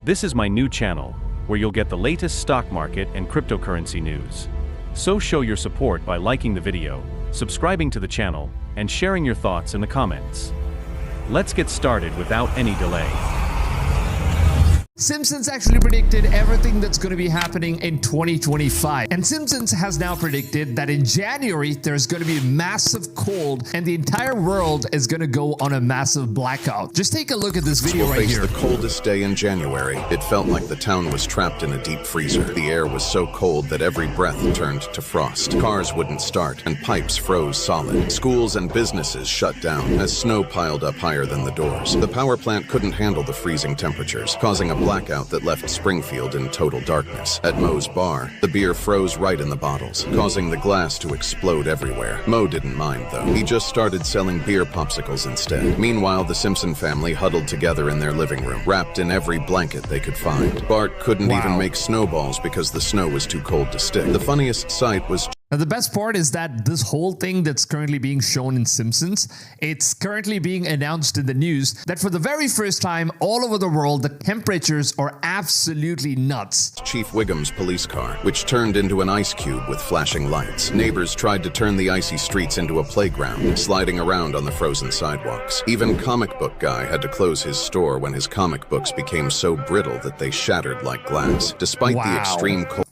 This is my new channel, where you'll get the latest stock market and cryptocurrency news. So show your support by liking the video, subscribing to the channel, and sharing your thoughts in the comments. Let's get started without any delay. Simpsons actually predicted everything that's going to be happening in 2025. And Simpsons has now predicted that in January, there's going to be a massive cold and the entire world is going to go on a massive blackout. Just take a look at this video right here. The coldest day in January. It felt like the town was trapped in a deep freezer. The air was so cold that every breath turned to frost. Cars wouldn't start and pipes froze solid. Schools and businesses shut down as snow piled up higher than the doors. The power plant couldn't handle the freezing temperatures, causing a blackout that left Springfield in total darkness. At Moe's bar, the beer froze right in the bottles, causing the glass to explode everywhere. Moe didn't mind, though. He just started selling beer popsicles instead. Meanwhile, the Simpson family huddled together in their living room, wrapped in every blanket they could find. Bart couldn't even make snowballs because the snow was too cold to stick. The funniest sight was... Now, the best part is that this whole thing that's currently being shown in Simpsons, it's currently being announced in the news that for the very first time all over the world, the temperatures are absolutely nuts. Chief Wiggum's police car, which turned into an ice cube with flashing lights. Neighbors tried to turn the icy streets into a playground, sliding around on the frozen sidewalks. Even Comic Book Guy had to close his store when his comic books became so brittle that they shattered like glass. Despite the extreme cold...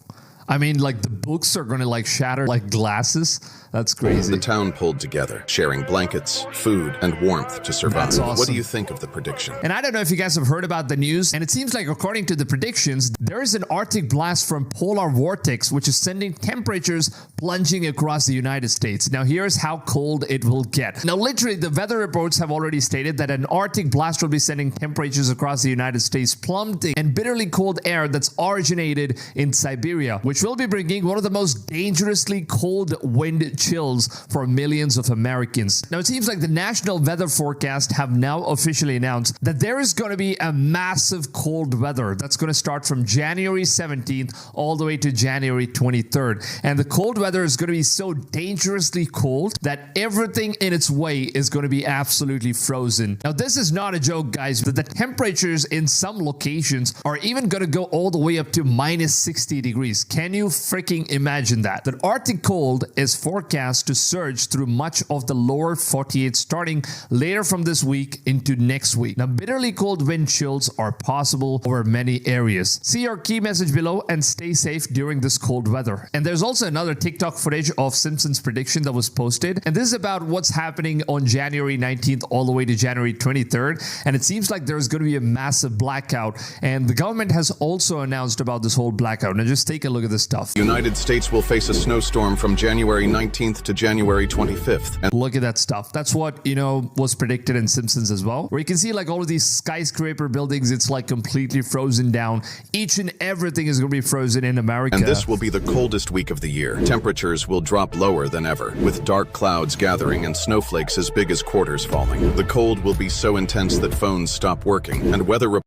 I mean, like, the books are going to, like, shatter like glasses. That's crazy. The town pulled together, sharing blankets, food, and warmth to survive. That's awesome. What do you think of the prediction? And I don't know if you guys have heard about the news, and it seems like according to the predictions, there is an Arctic blast from polar vortex, which is sending temperatures plunging across the United States. Now, here's how cold it will get. Now, literally, the weather reports have already stated that an Arctic blast will be sending temperatures across the United States plummeting and bitterly cold air that's originated in Siberia, which will be bringing one of the most dangerously cold wind chills for millions of Americans. Now, it seems like the National Weather Forecast have now officially announced that there is going to be a massive cold weather that's going to start from January 17th all the way to January 23rd. And the cold weather is going to be so dangerously cold that everything in its way is going to be absolutely frozen. Now, this is not a joke, guys. The temperatures in some locations are even going to go all the way up to minus 60 degrees. Can you freaking imagine that? The Arctic cold is forecast to surge through much of the lower 48 starting later from this week into next week. Now, bitterly cold wind chills are possible over many areas. See our key message below and stay safe during this cold weather. And there's also another TikTok footage of Simpsons prediction that was posted. And this is about what's happening on January 19th all the way to January 23rd. And it seems like there's going to be a massive blackout. And the government has also announced about this whole blackout. Now, just take a look at this stuff. United States will face a snowstorm from January 19th to January 25th. And look at that stuff. That's what, was predicted in Simpsons as well, where you can see like all of these skyscraper buildings, it's like completely frozen down. Each and everything is going to be frozen in America. And this will be the coldest week of the year. Temperatures will drop lower than ever, with dark clouds gathering and snowflakes as big as quarters falling. The cold will be so intense that phones stop working, and weather...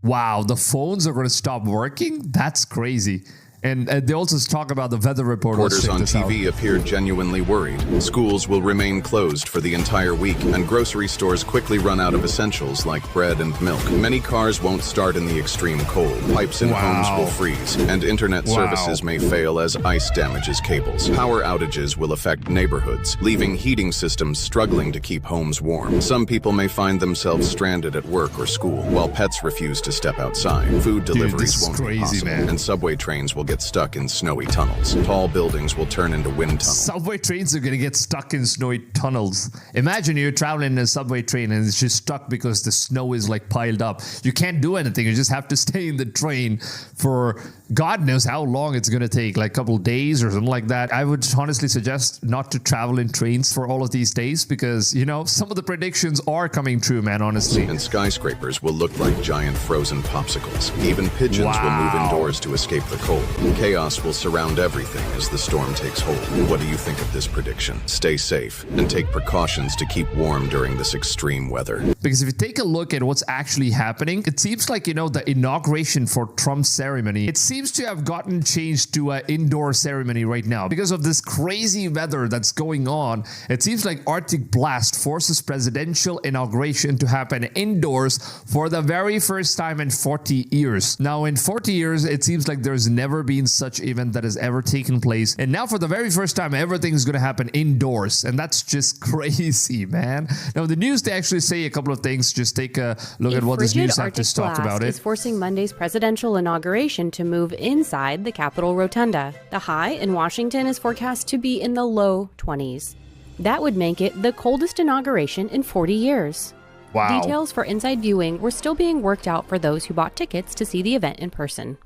Wow, the phones are going to stop working? That's crazy. And they also talk about the weather report. Reporters on TV appeared genuinely worried. Schools will remain closed for the entire week, and grocery stores quickly run out of essentials like bread and milk. Many cars won't start in the extreme cold. Pipes in homes will freeze, and internet services may fail as ice damages cables. Power outages will affect neighborhoods, leaving heating systems struggling to keep homes warm. Some people may find themselves stranded at work or school, while pets refuse to step outside. Food deliveries won't be possible, and subway trains will get stuck in snowy tunnels. Tall buildings will turn into wind tunnels. Subway trains are going to get stuck in snowy tunnels. Imagine you're traveling in a subway train and it's just stuck because the snow is like piled up. You can't do anything. You just have to stay in the train for God knows how long it's going to take, like a couple days or something like that. I would honestly suggest not to travel in trains for all of these days because, some of the predictions are coming true, man, honestly. And skyscrapers will look like giant frozen popsicles. Even pigeons will move indoors to escape the cold. Chaos will surround everything as the storm takes hold. What do you think of this prediction? Stay safe and take precautions to keep warm during this extreme weather. Because if you take a look at what's actually happening, it seems like, the inauguration for Trump's ceremony, it seems seems to have gotten changed to an indoor ceremony right now. Because of this crazy weather that's going on, it seems like Arctic blast forces presidential inauguration to happen indoors for the very first time in 40 years. Now, in 40 years, it seems like there's never been such event that has ever taken place. And now for the very first time, everything is going to happen indoors. And that's just crazy, man. Now, in the news, they actually say a couple of things. Just take a look at what this news have to talk about it. Is forcing Monday's presidential inauguration to move inside the Capitol Rotunda. The high in Washington is forecast to be in the low 20s. That would make it the coldest inauguration in 40 years. Wow. Details for inside viewing were still being worked out for those who bought tickets to see the event in person.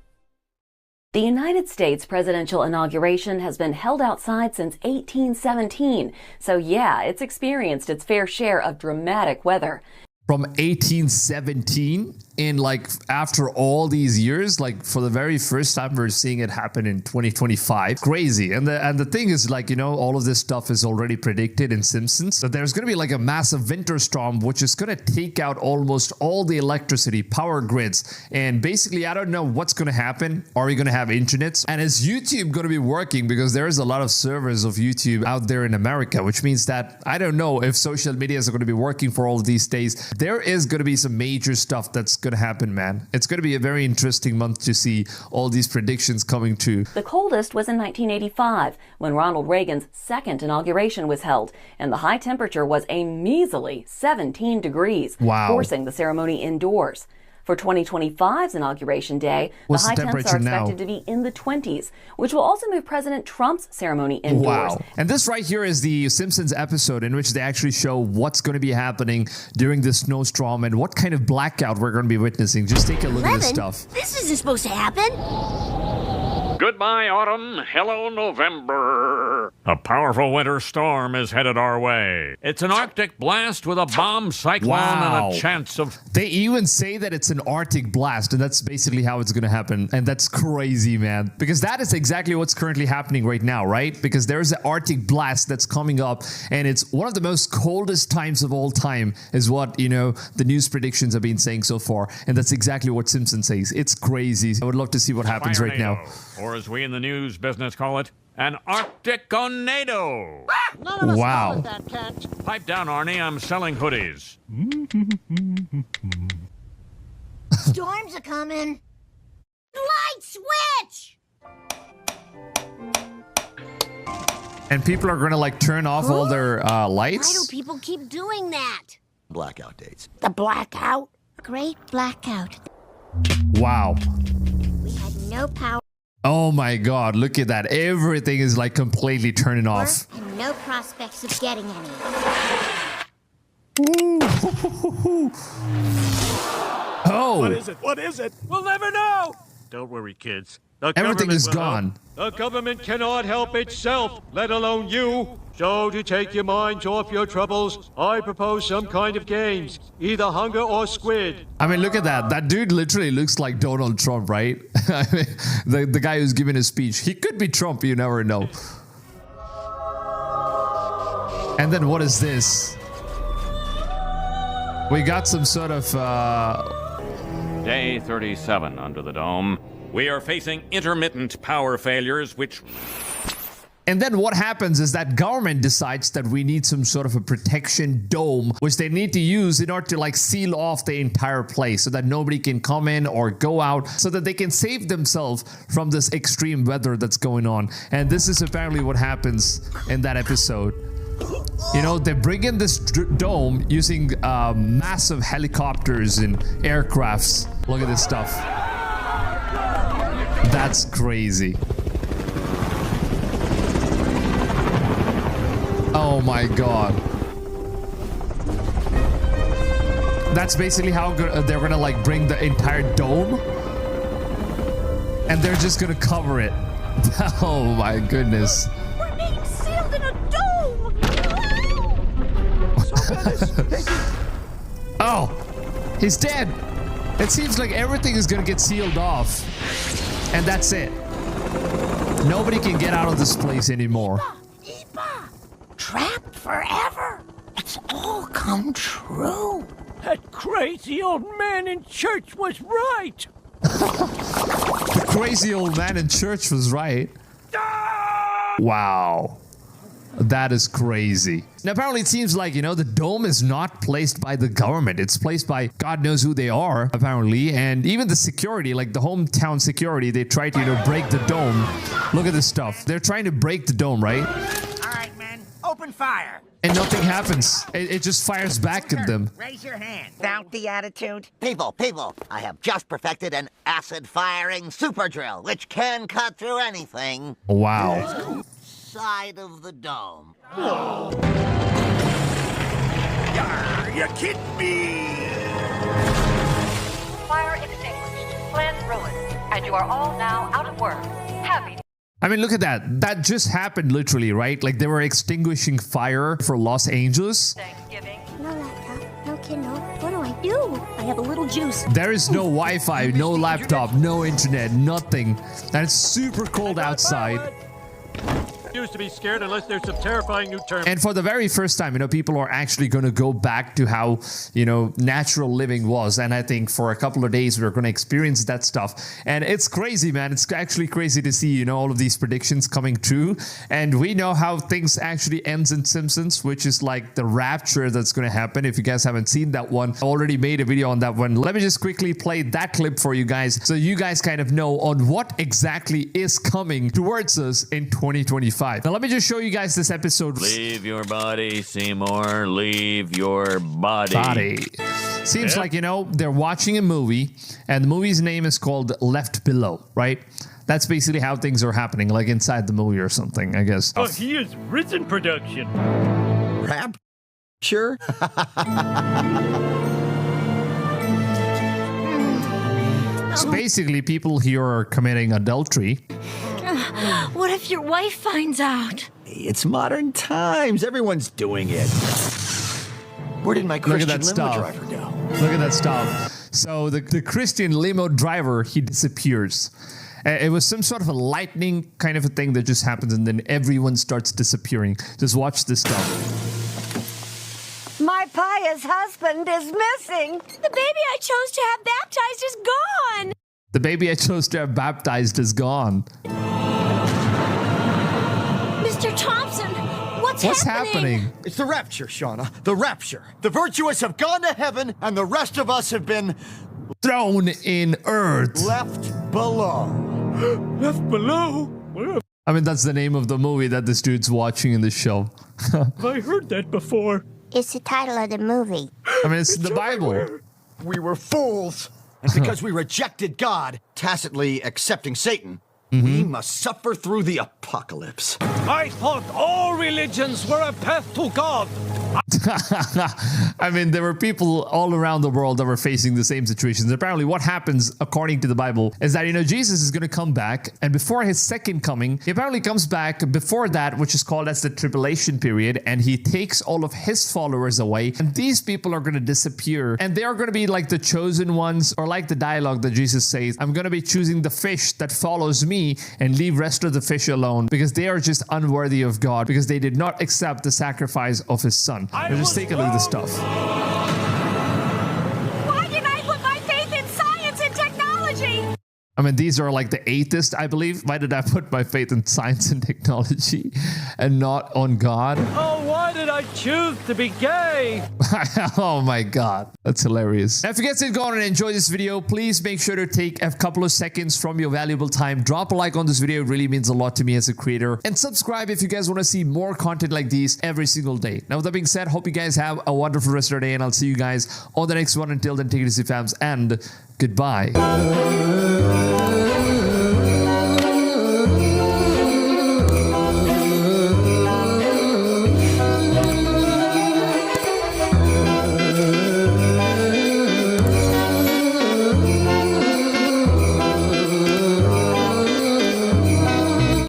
The United States presidential inauguration has been held outside since 1817. So yeah, it's experienced its fair share of dramatic weather. From 1817, and like after all these years, like for the very first time we're seeing it happen in 2025. Crazy. And the thing is, like, you know, all of this stuff is already predicted in Simpsons. So there's going to be like a massive winter storm which is going to take out almost all the electricity, power grids, and basically I don't know what's going to happen. Are we going to have internet? And is YouTube going to be working? Because there is a lot of servers of YouTube out there in America, which means that I don't know if social medias are going to be working for all of these days. There is going to be some major stuff that's going to happen, man. It's going to be a very interesting month to see all these predictions coming true. The coldest was in 1985, when Ronald Reagan's second inauguration was held, and the high temperature was a measly 17 degrees, forcing the ceremony indoors. For 2025's Inauguration Day, the high temps are expected to be in the 20s, which will also move President Trump's ceremony indoors. Wow. And this right here is the Simpsons episode in which they actually show what's going to be happening during the snowstorm and what kind of blackout we're going to be witnessing. Just take a look at this stuff. This isn't supposed to happen. Goodbye, autumn. Hello, November. A powerful winter storm is headed our way. It's an Arctic blast with a bomb cyclone and a chance of... They even say that it's an Arctic blast, and that's basically how it's going to happen. And that's crazy, man. Because that is exactly what's currently happening right now, right? Because there's an Arctic blast that's coming up, and it's one of the most coldest times of all time, is what, you know, the news predictions have been saying so far. And that's exactly what Simpson says. It's crazy. I would love to see what happens right now. Or as we in the news business call it, an Arctic-onado. None of us call it that, Kent. Pipe down, Arnie. I'm selling hoodies. Storms are coming. Light switch! And people are going to like turn off all their lights? Why do people keep doing that? Blackout dates. The blackout? Great blackout. Wow. We had no power. Oh my god, look at that. Everything is like completely turning off. And no prospects of getting any. Oh! What is it? What is it? We'll never know. Don't worry, kids. Everything is gone. The government cannot help itself, let alone you. So to take your minds off your troubles, I propose some kind of games, either hunger or squid. I mean, look at that. That dude literally looks like Donald Trump, right? I mean, the guy who's giving a speech. He could be Trump, you never know. And then what is this? We got some sort of... Day 37 under the dome. We are facing intermittent power failures, which... And then what happens is that government decides that we need some sort of a protection dome, which they need to use in order to like seal off the entire place so that nobody can come in or go out, so that they can save themselves from this extreme weather that's going on. And this is apparently what happens in that episode. You know, they bring in this dome using massive helicopters and aircrafts. Look at this stuff. That's crazy. Oh my god. That's basically how they're gonna like bring the entire dome. And they're just gonna cover it. Oh my goodness. We're being sealed in a dome! Oh, he's dead. It seems like everything is gonna get sealed off. And that's it. Nobody can get out of this place anymore. Trapped forever. It's all come true. That crazy old man in church was right. crazy old man in church was right. Wow. That is crazy. Now, apparently it seems like, the dome is not placed by the government. It's placed by God knows who they are, apparently. And even the security, like the hometown security, they try to, break the dome. Look at this stuff. They're trying to break the dome, right? All right, men, open fire. And nothing happens. It just fires back at them. Raise your hand. Doubt the attitude. People, I have just perfected an acid-firing super drill, which can cut through anything. Wow. Side of the dome. Yarr, you kidding me? Fire extinguished, plans ruined, and you are all now out of work. Happy. I mean, look at that. That just happened literally, right? Like they were extinguishing fire for Los Angeles. Thanksgiving. No laptop, no Kindle. What do I do? I have a little juice. There is no Wi-Fi, no laptop, no internet, nothing. And it's super cold outside. Used to be scared unless there's some terrifying new term. And for the very first time, people are actually going to go back to how, natural living was. And I think for a couple of days, we're going to experience that stuff. And it's crazy, man. It's actually crazy to see, all of these predictions coming true. And we know how things actually ends in Simpsons, which is like the rapture that's going to happen. If you guys haven't seen that one, I already made a video on that one. Let me just quickly play that clip for you guys so you guys kind of know on what exactly is coming towards us in 2025. Now, let me just show you guys this episode. Leave your body, Seymour. Leave your body. Seems like, they're watching a movie, and the movie's name is called Left Below, right? That's basically how things are happening, like inside the movie or something, I guess. But he is risen production. Rap? Sure. So basically, people here are committing adultery. What if your wife finds out? It's modern times. Everyone's doing it. Where did my Christian limo driver go? Look at that stuff. So the Christian limo driver, he disappears. It was some sort of a lightning kind of a thing that just happens, and then everyone starts disappearing. Just watch this stuff. My pious husband is missing. The baby I chose to have baptized is gone. The baby I chose to have baptized is gone. Mr. Thompson, what's happening? It's the rapture, Shauna. The rapture. The virtuous have gone to heaven, and the rest of us have been thrown in earth. Left below. Left below? I mean, that's the name of the movie that this dude's watching in the show. I heard that before. It's the title of the movie. I mean, it's the Bible. We were fools. And because we rejected God, tacitly accepting Satan, we must suffer through the apocalypse. I thought all religions were a path to God. I mean, there were people all around the world that were facing the same situations. Apparently, what happens, according to the Bible, is that, Jesus is going to come back, and before his second coming, he apparently comes back before that, which is called as the tribulation period, and he takes all of his followers away, and these people are going to disappear, and they are going to be like the chosen ones, or like the dialogue that Jesus says, I'm going to be choosing the fish that follows me and leave rest of the fish alone, because they are just unworthy of God, because they did not accept the sacrifice of his son. Now just take a look at this stuff. Why did I put my faith in science and technology? I mean, these are like the atheists, I believe. Why did I put my faith in science and technology and not on God? Oh, why did I choose to be gay? Oh my God, that's hilarious. Now, if you guys did go on and enjoy this video, please make sure to take a couple of seconds from your valuable time. Drop a like on this video. It really means a lot to me as a creator. And subscribe if you guys want to see more content like these every single day. Now, with that being said, hope you guys have a wonderful rest of your day, and I'll see you guys on the next one. Until then, take it easy, fams, and goodbye.